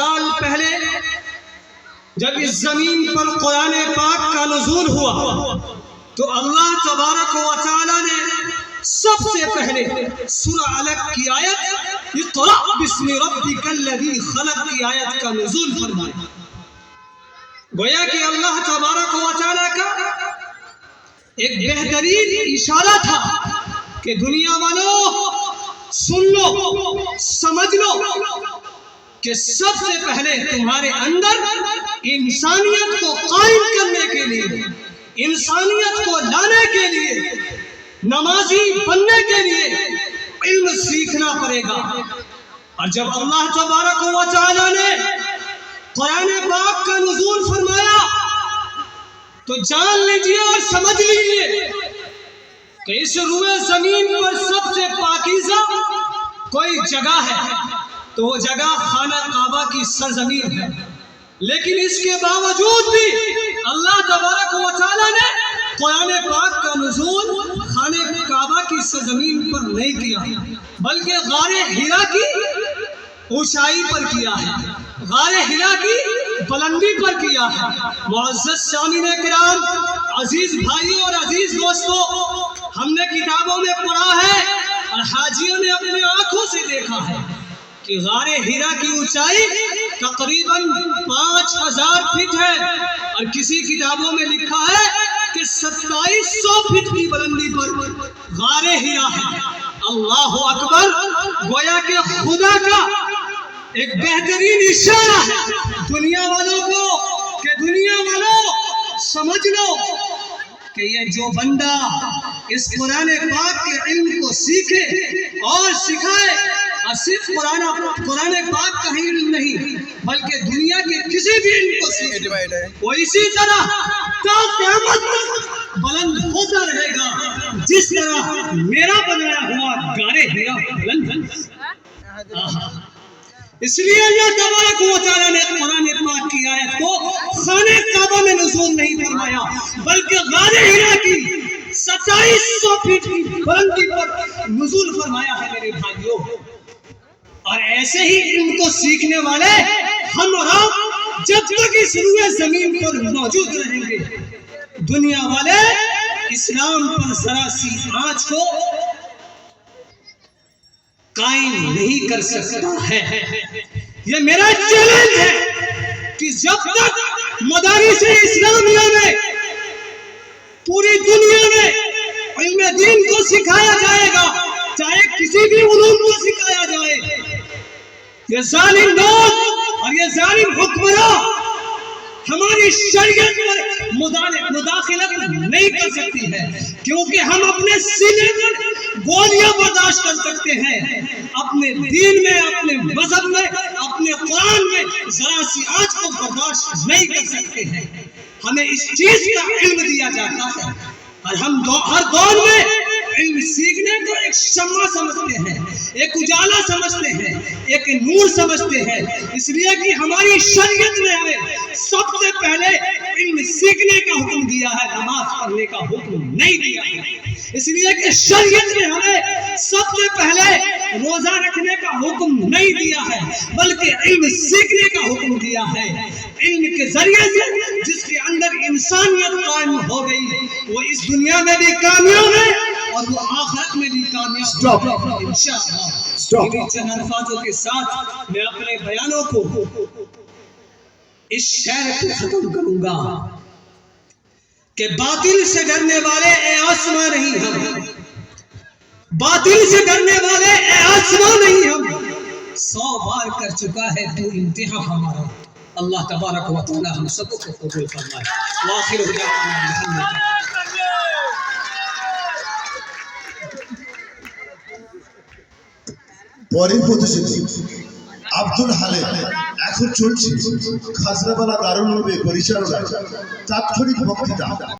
سال پہلے جب اس زمین پر قرآن پاک کا نزول ہوا تو اللہ تبارک و تعالی نے سب سے پہلے سورہ علق کی آیت اقرأ بسم ربک الذی خلق کی آیت کا نزول فرمایا۔ گویا کہ اللہ تبارک و تعالی کا ایک بہترین اشارہ تھا کہ دنیا والوں سن لو، سمجھ لو کہ سب سے پہلے تمہارے اندر انسانیت کو قائم کرنے کے لیے، انسانیت کو لانے کے لیے، نمازی بننے کے لیے علم سیکھنا پڑے گا۔ اور جب اللہ تبارک و تعالی نے قرآن پاک کا نزول فرمایا تو جان لیجئے اور سمجھ لیجئے کہ اس روئے زمین پر سب سے پاکیزہ کوئی جگہ ہے تو وہ جگہ خانہ کعبہ کی سرزمین ہے، لیکن اس کے باوجود بھی اللہ تبارک و تعالی نے قرآن پاک کا نزول خانہ کعبہ کی سرزمین پر نہیں کیا بلکہ غار حرا کی اونچائی پر کیا ہے، غار حرا کی بلندی پر کیا ہے۔ معزز سامعین کرام، عزیز بھائیوں اور عزیز دوستوں، ہم نے کتابوں میں پڑھا ہے اور حاجیوں نے اپنی آنکھوں سے دیکھا ہے کہ غار حرا کی اونچائی تقریباً 5000 فٹ ہے، اور کسی کتابوں میں لکھا ہے کہ 2700 فٹ کی بلندی پر غار حرا ہے۔ اللہ اکبر! گویا کہ خدا کا ایک بہترین اشارہ ہے دنیا والوں کو کہ دنیا والوں سمجھ لو کہ یہ جو بندہ اس قرآن پاک کے علم کو سیکھے اور سکھائے، اور صرف قرآن پاک کا ہی علم نہیں بلکہ دنیا کے کسی بھی علم کو سیکھے، وہ اسی طرح تا قیامت تک بلند ہوتا رہے گا جس طرح میرا بنایا ہوا غار حرا بلند ہے۔ اس لیے اللہ تبارک و تعالی نے قرآن پاک کی آیت کو خانہ کعبہ میں نزول نہیں فرمایا بلکہ غار حرا کی 2700 فٹ کی بلندی پر نزول فرمایا ہے میرے بھائیوں۔ اور ایسے ہی علم کو سیکھنے والے ہم اور آپ جب تک اس روئے زمین پر موجود رہیں گے، دنیا والے اسلام پر ذرا سی آنچ کو قائم نہیں کر سکتا ہے۔ یہ میرا چیلنج ہے کہ جب تک مدارس اسلامیہ میں پوری دنیا میں علم دین کو سکھایا جائے گا، چاہے کسی بھی علوم کو سکھایا جائے، یہ ظالم لوگ اور یہ ظالم حکمراں ہماری شریعت پر مداخلت نہیں کر سکتی ہے، کیونکہ ہم اپنے سینے پر گولیاں برداشت کر سکتے ہیں، اپنے دین میں، اپنے مذہب میں، اپنے قرآن میں ذرا سی آنچ کو برداشت نہیں کر سکتے ہیں۔ ہمیں اس چیز کا علم دیا جاتا ہے اور ہم ہر دور میں علم سیکھنے کو ایک شمع سمجھتے ہیں، ایک اجالا سمجھتے ہیں، ایک نور سمجھتے ہیں، اس لیے کہ ہماری شریعت نے ہمیں سب سے پہلے علم سیکھنے کا حکم دیا ہے، نماز پڑھنے کا حکم نہیں دیا ہے۔ اس لیے کہ شریعت نے ہمیں سب سے پہلے روزہ رکھنے کا حکم نہیں دیا ہے بلکہ علم سیکھنے کا حکم دیا ہے۔ علم کے ذریعے سے جس کے اندر انسانیت قائم ہو گئی وہ اس دنیا میں بھی کامیاب ہے اور وہ آخرت میں بھی کامیاب ہے انشاءاللہ۔ انہی چند الفاظوں کے ساتھ میں اپنے بیانوں کو اس شعر کو ختم کروں گا کہ باطل سے ڈرنے والے اے آسماں نہیں ہم، باطل سے ڈرنے والے اے آسماں نہیں ہم، 100 بار کر چکا ہے تو انتہا ہمارا۔ اللہ تبارک و تعالی ہم سب کو قبول فرمائے۔ وآخر دعوانا محمد۔ পরের প্রতিশ্রুতি আব্দুল হালেম এখন চলছে খাজনাবালা দারুল উলুমে পরিচালনায় তাৎক্ষণিক বক্তৃতা।